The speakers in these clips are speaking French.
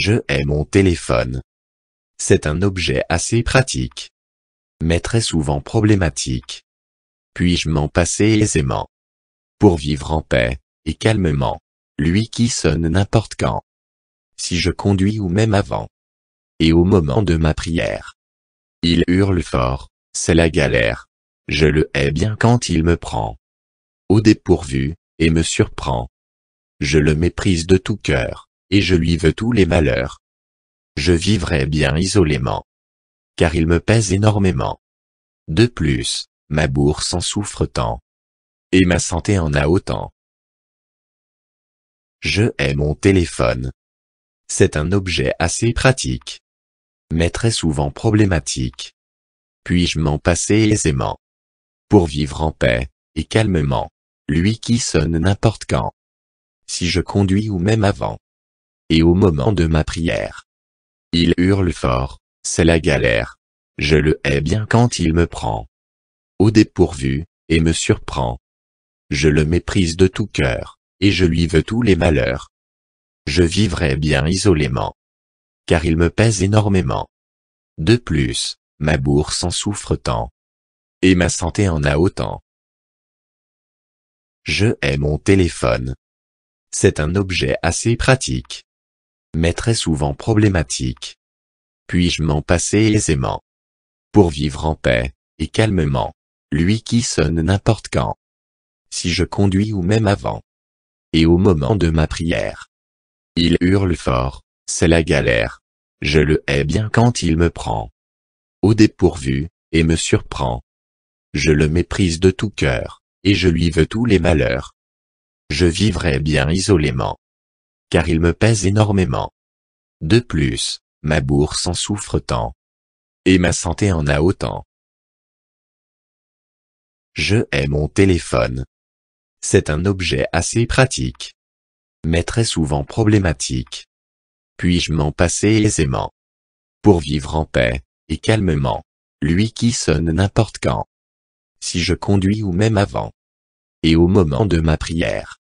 Je hais mon téléphone. C'est un objet assez pratique, mais très souvent problématique. Puis-je m'en passer aisément, pour vivre en paix, et calmement, lui qui sonne n'importe quand, si je conduis ou même avant, et au moment de ma prière. Il hurle fort, c'est la galère, je le hais bien quand il me prend au dépourvu, et me surprend. Je le méprise de tout cœur, et je lui veux tous les malheurs. Je vivrai bien isolément, car il me pèse énormément. De plus, ma bourse en souffre tant, et ma santé en a autant. Je hais mon téléphone. C'est un objet assez pratique, mais très souvent problématique. Puis-je m'en passer aisément, pour vivre en paix, et calmement, lui qui sonne n'importe quand, si je conduis ou même avant, et au moment de ma prière. Il hurle fort, c'est la galère, je le hais bien quand il me prend au dépourvu, et me surprend. Je le méprise de tout cœur, et je lui veux tous les malheurs. Je vivrai bien isolément, car il me pèse énormément. De plus, ma bourse en souffre tant, et ma santé en a autant. Je hais mon téléphone. C'est un objet assez pratique, mais très souvent problématique. Puis-je m'en passer aisément, pour vivre en paix, et calmement, lui qui sonne n'importe quand, si je conduis ou même avant, et au moment de ma prière. Il hurle fort, c'est la galère, je le hais bien quand il me prend au dépourvu, et me surprend. Je le méprise de tout cœur, et je lui veux tous les malheurs. Je vivrai bien isolément, car il me pèse énormément. De plus, ma bourse en souffre tant, et ma santé en a autant. Je hais mon téléphone. C'est un objet assez pratique, mais très souvent problématique. Puis-je m'en passer aisément, pour vivre en paix, et calmement, lui qui sonne n'importe quand, si je conduis ou même avant, et au moment de ma prière.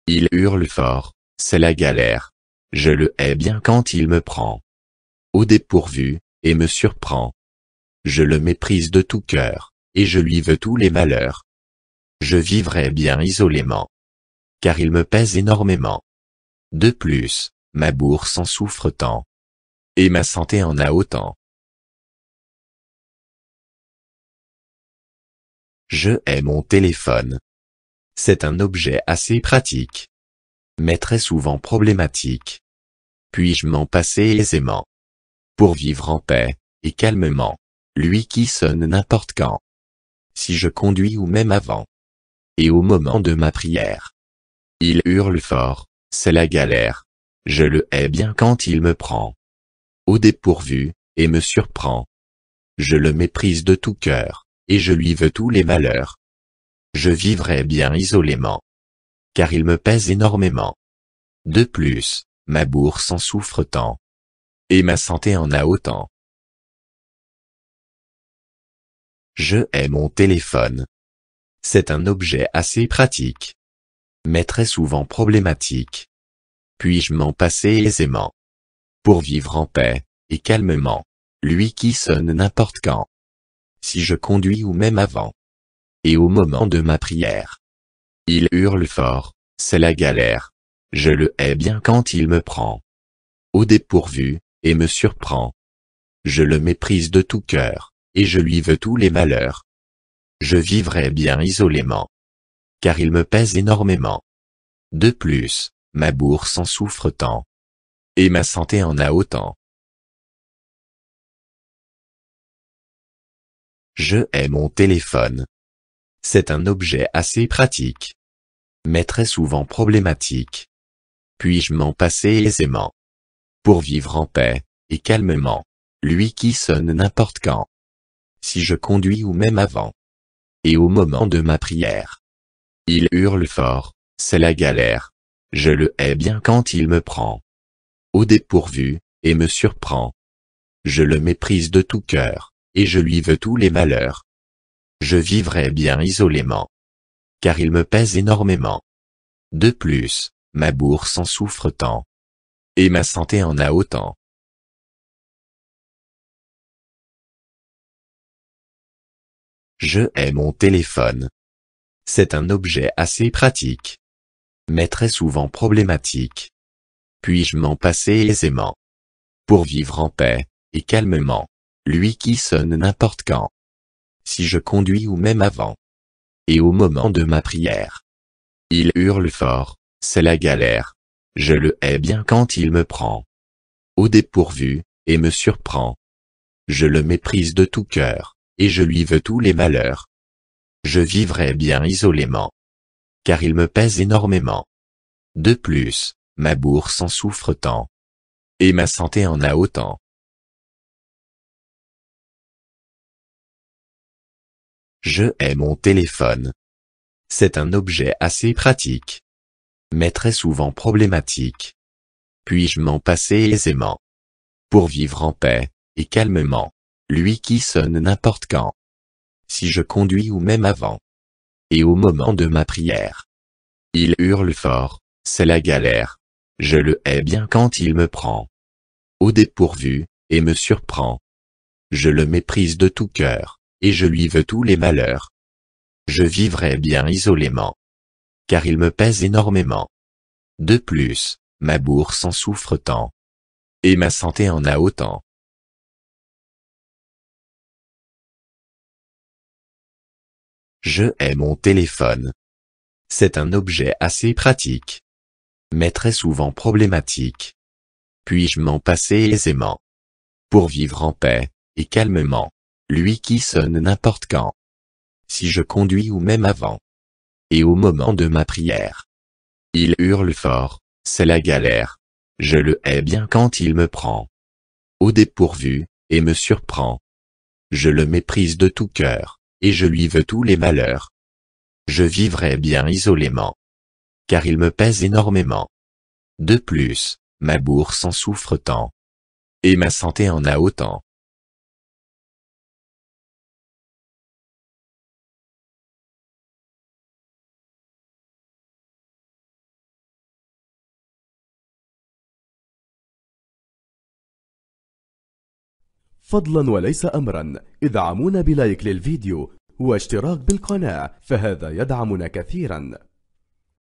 Il hurle fort, c'est la galère, je le hais bien quand il me prend au dépourvu, et me surprend. Je le méprise de tout cœur, et je lui veux tous les malheurs. Je vivrai bien isolément, car il me pèse énormément. De plus, ma bourse en souffre tant, et ma santé en a autant. Je hais mon téléphone. C'est un objet assez pratique, mais très souvent problématique. Puis-je m'en passer aisément, pour vivre en paix, et calmement, lui qui sonne n'importe quand, si je conduis ou même avant, et au moment de ma prière. Il hurle fort, c'est la galère, je le hais bien quand il me prend au dépourvu, et me surprend. Je le méprise de tout cœur, et je lui veux tous les malheurs. Je vivrai bien isolément, car il me pèse énormément. De plus, ma bourse en souffre tant, et ma santé en a autant. Je hais mon téléphone. C'est un objet assez pratique, mais très souvent problématique. Puis-je m'en passer aisément, pour vivre en paix, et calmement, lui qui sonne n'importe quand, si je conduis ou même avant, et au moment de ma prière. Il hurle fort, c'est la galère, je le hais bien quand il me prend au dépourvu, et me surprend. Je le méprise de tout cœur, et je lui veux tous les malheurs. Je vivrai bien isolément, car il me pèse énormément. De plus, ma bourse en souffre tant, et ma santé en a autant. Je hais mon téléphone. C'est un objet assez pratique, mais très souvent problématique. Puis-je m'en passer aisément, pour vivre en paix, et calmement, lui qui sonne n'importe quand, si je conduis ou même avant, et au moment de ma prière. Il hurle fort, c'est la galère, je le hais bien quand il me prend au dépourvu, et me surprend. Je le méprise de tout cœur, et je lui veux tous les malheurs. Je vivrai bien isolément, car il me pèse énormément. De plus, ma bourse en souffre tant, et ma santé en a autant. Je hais mon téléphone. C'est un objet assez pratique, mais très souvent problématique. Puis-je m'en passer aisément? Pour vivre en paix, et calmement, lui qui sonne n'importe quand. Si je conduis ou même avant. Et au moment de ma prière. Il hurle fort, c'est la galère. Je le hais bien quand il me prend au dépourvu, et me surprend. Je le méprise de tout cœur, et je lui veux tous les malheurs. Je vivrai bien isolément, car il me pèse énormément. De plus, ma bourse en souffre tant, et ma santé en a autant. Je hais mon téléphone. C'est un objet assez pratique, mais très souvent problématique. Puis-je m'en passer aisément? Pour vivre en paix, et calmement, lui qui sonne n'importe quand. Si je conduis ou même avant. Et au moment de ma prière. Il hurle fort, c'est la galère. Je le hais bien quand il me prend au dépourvu, et me surprend. Je le méprise de tout cœur, et je lui veux tous les malheurs. Je vivrai bien isolément, car il me pèse énormément. De plus, ma bourse en souffre tant, et ma santé en a autant. Je hais mon téléphone. C'est un objet assez pratique, mais très souvent problématique. Puis-je m'en passer aisément? Pour vivre en paix, et calmement, lui qui sonne n'importe quand. Si je conduis ou même avant. Et au moment de ma prière. Il hurle fort, c'est la galère. Je le hais bien quand il me prend au dépourvu, et me surprend. Je le méprise de tout cœur, et je lui veux tous les malheurs. Je vivrai bien isolément, car il me pèse énormément. De plus, ma bourse en souffre tant, et ma santé en a autant. فضلا وليس أمرا ادعمونا بلايك للفيديو واشتراك بالقناة، فهذا يدعمنا كثيرا.